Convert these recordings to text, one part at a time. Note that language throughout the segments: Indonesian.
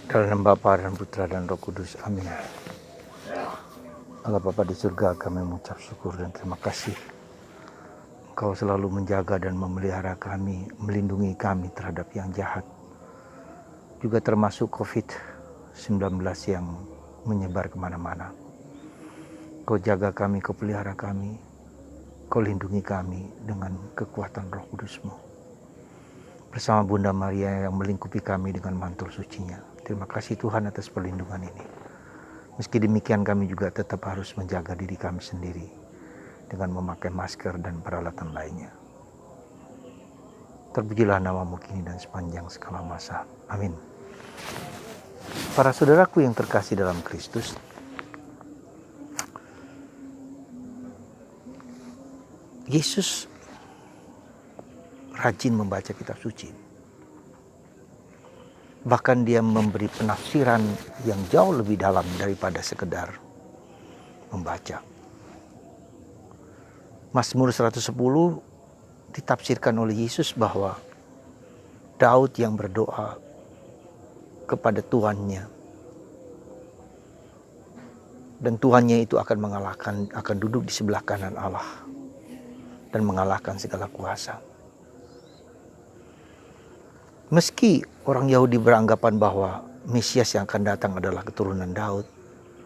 Dalam nama Bapa dan Putra dan Roh Kudus. Amin. Allah Bapa di surga, kami mengucap syukur dan terima kasih. Engkau selalu menjaga dan memelihara kami, melindungi kami terhadap yang jahat. Juga termasuk COVID-19 yang menyebar kemana-mana. Kau jaga kami, kau pelihara kami, kau lindungi kami dengan kekuatan Roh Kudus-Mu. Bersama Bunda Maria yang melingkupi kami dengan mantul sucinya. Terima kasih Tuhan atas perlindungan ini. Meski demikian kami juga tetap harus menjaga diri kami sendiri dengan memakai masker dan peralatan lainnya. Terpujilah namamu kini dan sepanjang segala masa. Amin. Para saudaraku yang terkasih dalam Kristus, Yesus rajin membaca kitab suci. Bahkan dia memberi penafsiran yang jauh lebih dalam daripada sekedar membaca. Mazmur 110 ditafsirkan oleh Yesus bahwa Daud yang berdoa kepada Tuhannya. Dan Tuhannya itu akan duduk di sebelah kanan Allah dan mengalahkan segala kuasa. Meski orang Yahudi beranggapan bahwa Mesias yang akan datang adalah keturunan Daud,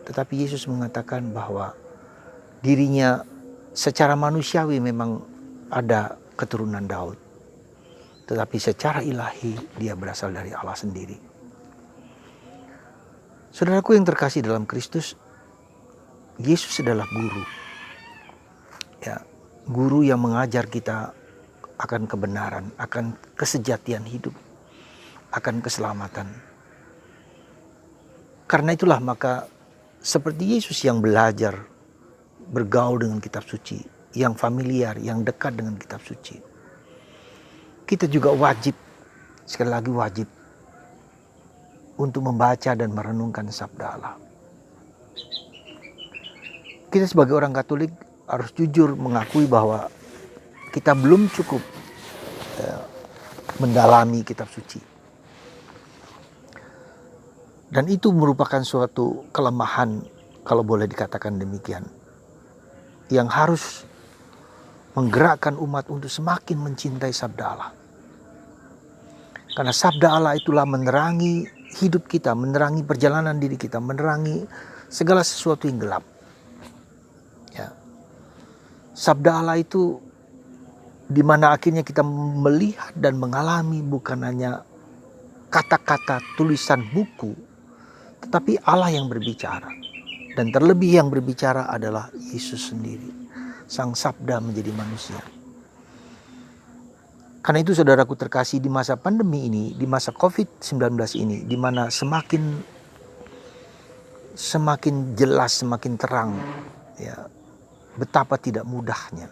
tetapi Yesus mengatakan bahwa dirinya secara manusiawi memang ada keturunan Daud, tetapi secara ilahi dia berasal dari Allah sendiri. Saudaraku yang terkasih dalam Kristus, Yesus adalah guru. Ya, guru yang mengajar kita akan kebenaran, akan kesejatian hidup, akan keselamatan. Karena itulah maka seperti Yesus yang belajar bergaul dengan kitab suci, yang familiar, yang dekat dengan kitab suci, kita juga wajib, sekali lagi wajib, untuk membaca dan merenungkan sabda Allah. Kita sebagai orang Katolik harus jujur mengakui bahwa kita belum cukup mendalami kitab suci. Dan itu merupakan suatu kelemahan, kalau boleh dikatakan demikian, yang harus menggerakkan umat untuk semakin mencintai sabda Allah. Karena sabda Allah itulah menerangi hidup kita, menerangi perjalanan diri kita, menerangi segala sesuatu yang gelap. Ya. Sabda Allah itu di mana akhirnya kita melihat dan mengalami bukan hanya kata-kata tulisan buku, tetapi Allah yang berbicara. Dan terlebih yang berbicara adalah Yesus sendiri. Sang Sabda menjadi manusia. Karena itu saudaraku terkasih, di masa pandemi ini, di masa COVID-19 ini, di mana semakin jelas, semakin terang, ya, betapa tidak mudahnya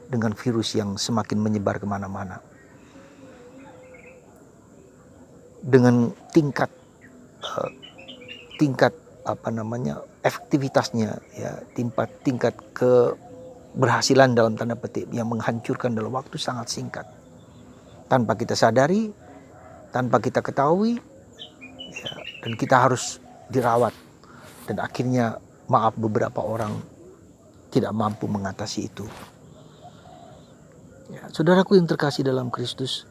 dengan virus yang semakin menyebar kemana-mana. Dengan tingkat efektivitasnya, ya, tingkat keberhasilan dalam tanda petik yang menghancurkan dalam waktu sangat singkat, tanpa kita sadari, tanpa kita ketahui, ya, dan kita harus dirawat, dan akhirnya beberapa orang tidak mampu mengatasi itu. Ya, saudaraku yang terkasih dalam Kristus,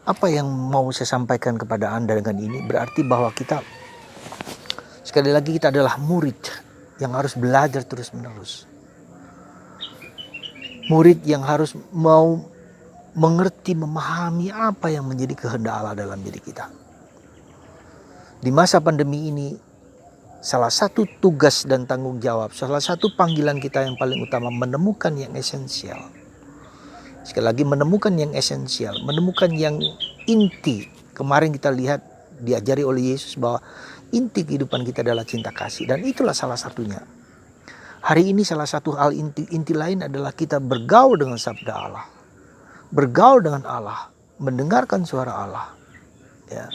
apa yang mau saya sampaikan kepada Anda dengan ini berarti bahwa kita, sekali lagi, kita adalah murid yang harus belajar terus-menerus. Murid yang harus mau mengerti, memahami apa yang menjadi kehendak Allah dalam diri kita. Di masa pandemi ini, salah satu tugas dan tanggung jawab, salah satu panggilan kita yang paling utama, menemukan yang esensial. Sekali lagi, menemukan yang esensial, menemukan yang inti. Kemarin kita lihat, diajari oleh Yesus bahwa inti kehidupan kita adalah cinta kasih, dan itulah salah satunya. Hari ini salah satu hal inti lain adalah kita bergaul dengan sabda Allah, bergaul dengan Allah, mendengarkan suara Allah, ya.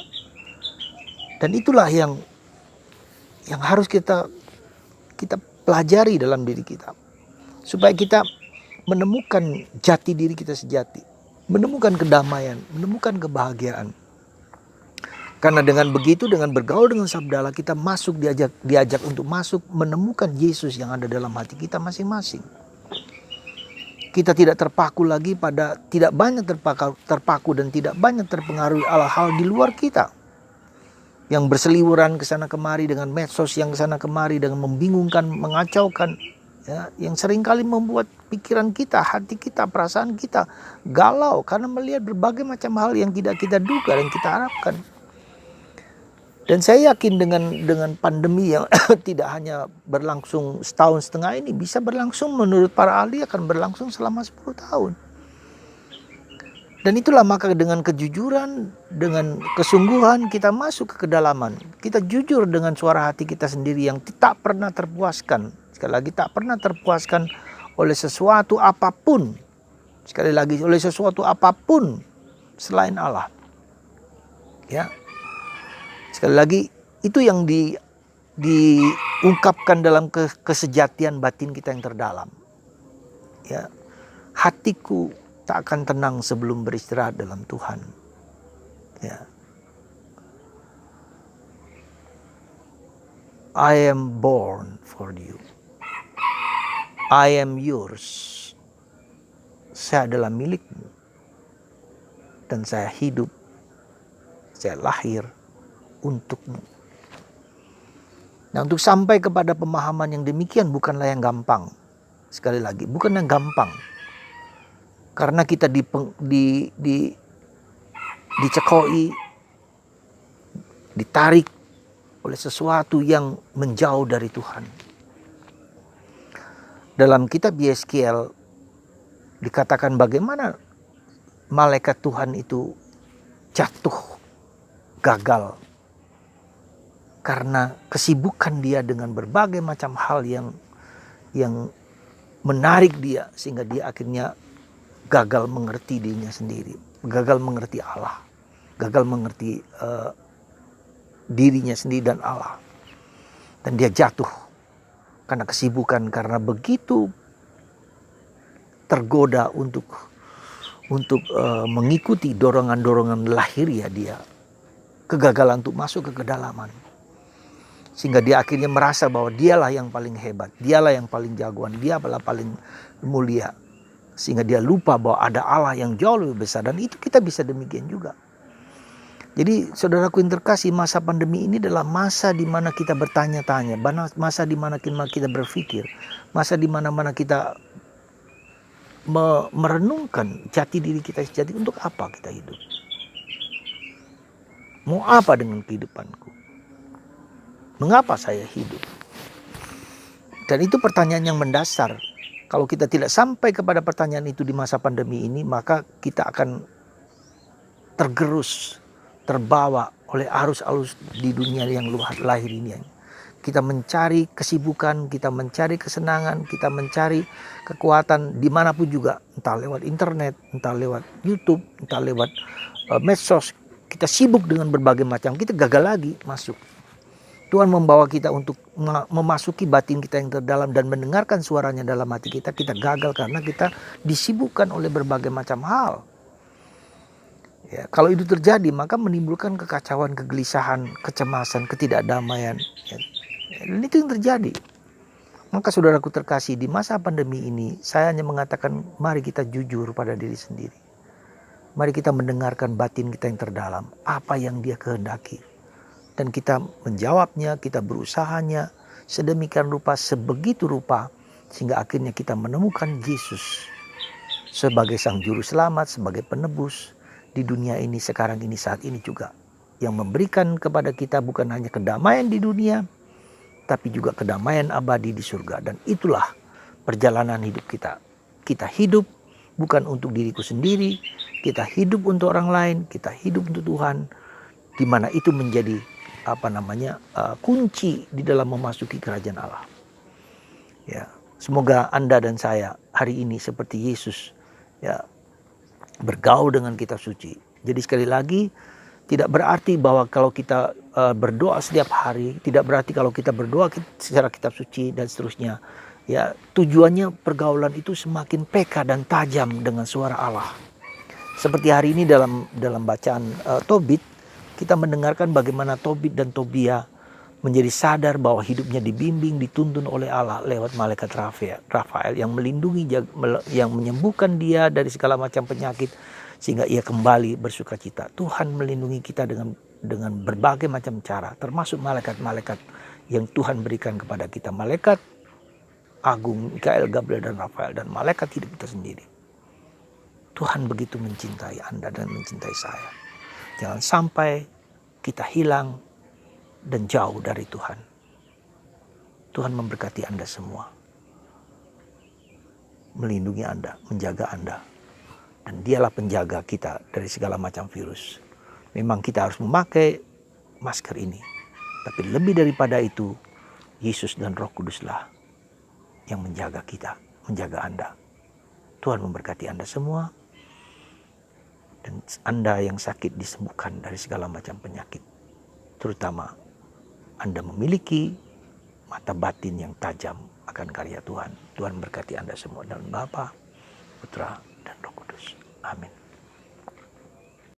Dan itulah yang harus kita pelajari dalam diri kita, supaya kita menemukan jati diri kita sejati, menemukan kedamaian, menemukan kebahagiaan. Karena dengan begitu, dengan bergaul dengan sabda Allah, kita diajak untuk masuk menemukan Yesus yang ada dalam hati kita masing-masing. Kita tidak terpaku lagi tidak banyak terpaku dan tidak banyak terpengaruhi hal-hal di luar kita. Yang berseliweran ke sana kemari dengan medsos yang ke sana kemari dengan membingungkan, mengacaukan. Ya, yang seringkali membuat pikiran kita, hati kita, perasaan kita galau karena melihat berbagai macam hal yang tidak kita duga dan kita harapkan. Dan saya yakin dengan pandemi yang tidak hanya berlangsung setahun setengah ini, bisa berlangsung menurut para ahli akan berlangsung selama 10 tahun. Dan itulah maka dengan kejujuran, dengan kesungguhan kita masuk ke kedalaman. Kita jujur dengan suara hati kita sendiri yang tak pernah terpuaskan. Sekali lagi, tak pernah terpuaskan oleh sesuatu apapun. Sekali lagi, oleh sesuatu apapun selain Allah. Ya. Sekali lagi, itu yang diungkapkan dalam kesejatian batin kita yang terdalam. Ya, hatiku tak akan tenang sebelum beristirahat dalam Tuhan. Ya. I am born for you. I am yours. Saya adalah milikmu. Dan saya hidup. Saya lahir untukmu. Nah, untuk sampai kepada pemahaman yang demikian bukanlah yang gampang. Sekali lagi, bukan yang gampang. Karena kita dicekoi, ditarik oleh sesuatu yang menjauh dari Tuhan. Dalam kitab Yeskiel dikatakan bagaimana malaikat Tuhan itu jatuh, gagal. Karena kesibukan dia dengan berbagai macam hal yang menarik dia, sehingga dia akhirnya gagal mengerti dirinya sendiri, gagal mengerti Allah, gagal mengerti dirinya sendiri dan Allah. Dan dia jatuh karena kesibukan, karena begitu tergoda untuk mengikuti dorongan-dorongan lahiriah dia, kegagalan untuk masuk ke kedalaman. Sehingga dia akhirnya merasa bahwa dialah yang paling hebat, dialah yang paling jagoan, dialah paling mulia. Sehingga dia lupa bahwa ada Allah yang jauh lebih besar. Dan itu kita bisa demikian juga. Jadi saudaraku yang terkasih, masa pandemi ini adalah masa di mana kita bertanya-tanya, masa di mana kita berpikir, masa di mana kita merenungkan jati diri kita sejati, untuk apa kita hidup? Mau apa dengan kehidupanku? Mengapa saya hidup? Dan itu pertanyaan yang mendasar. Kalau kita tidak sampai kepada pertanyaan itu di masa pandemi ini, maka kita akan tergerus, terbawa oleh arus-arus di dunia yang lahir ini. Kita mencari kesibukan, kita mencari kesenangan, kita mencari kekuatan dimanapun juga. Entah lewat internet, entah lewat YouTube, entah lewat medsos. Kita sibuk dengan berbagai macam, kita gagal lagi masuk. Tuhan membawa kita untuk memasuki batin kita yang terdalam dan mendengarkan suaranya dalam hati kita. Kita gagal karena kita disibukkan oleh berbagai macam hal. Ya, kalau itu terjadi, maka menimbulkan kekacauan, kegelisahan, kecemasan, ketidakdamaian. Ya, dan itu yang terjadi. Maka saudaraku terkasih, di masa pandemi ini, saya hanya mengatakan mari kita jujur pada diri sendiri. Mari kita mendengarkan batin kita yang terdalam, apa yang dia kehendaki. Dan kita menjawabnya, kita berusahanya sedemikian rupa, sebegitu rupa, sehingga akhirnya kita menemukan Yesus sebagai Sang Juru Selamat, sebagai penebus di dunia ini, sekarang ini, saat ini juga. Yang memberikan kepada kita bukan hanya kedamaian di dunia, tapi juga kedamaian abadi di surga. Dan itulah perjalanan hidup kita. Kita hidup bukan untuk diriku sendiri, kita hidup untuk orang lain, kita hidup untuk Tuhan, di mana itu menjadi kunci di dalam memasuki kerajaan Allah. Ya, semoga Anda dan saya hari ini seperti Yesus, ya, bergaul dengan kitab suci. Jadi sekali lagi, tidak berarti bahwa kalau kita berdoa setiap hari, tidak berarti kalau kita berdoa secara kitab suci dan seterusnya. Ya, tujuannya pergaulan itu semakin peka dan tajam dengan suara Allah. Seperti hari ini dalam bacaan Tobit, Kita mendengarkan bagaimana Tobit dan Tobia menjadi sadar bahwa hidupnya dibimbing, dituntun oleh Allah lewat malaikat Rafael yang melindungi, yang menyembuhkan dia dari segala macam penyakit sehingga ia kembali bersukacita. Tuhan melindungi kita dengan berbagai macam cara, termasuk malaikat-malaikat yang Tuhan berikan kepada kita. Malaikat agung, Mikael, Gabriel, dan Rafael, dan malaikat hidup kita sendiri. Tuhan begitu mencintai Anda dan mencintai saya. Jangan sampai kita hilang dan jauh dari Tuhan. Tuhan memberkati Anda semua. Melindungi Anda, menjaga Anda. Dan dialah penjaga kita dari segala macam virus. Memang kita harus memakai masker ini. Tapi lebih daripada itu, Yesus dan Roh Kuduslah yang menjaga kita, menjaga Anda. Tuhan memberkati Anda semua. Dan Anda yang sakit disembuhkan dari segala macam penyakit. Terutama Anda memiliki mata batin yang tajam akan karya Tuhan. Tuhan berkati Anda semua dalam Bapa, Putra, dan Roh Kudus. Amin.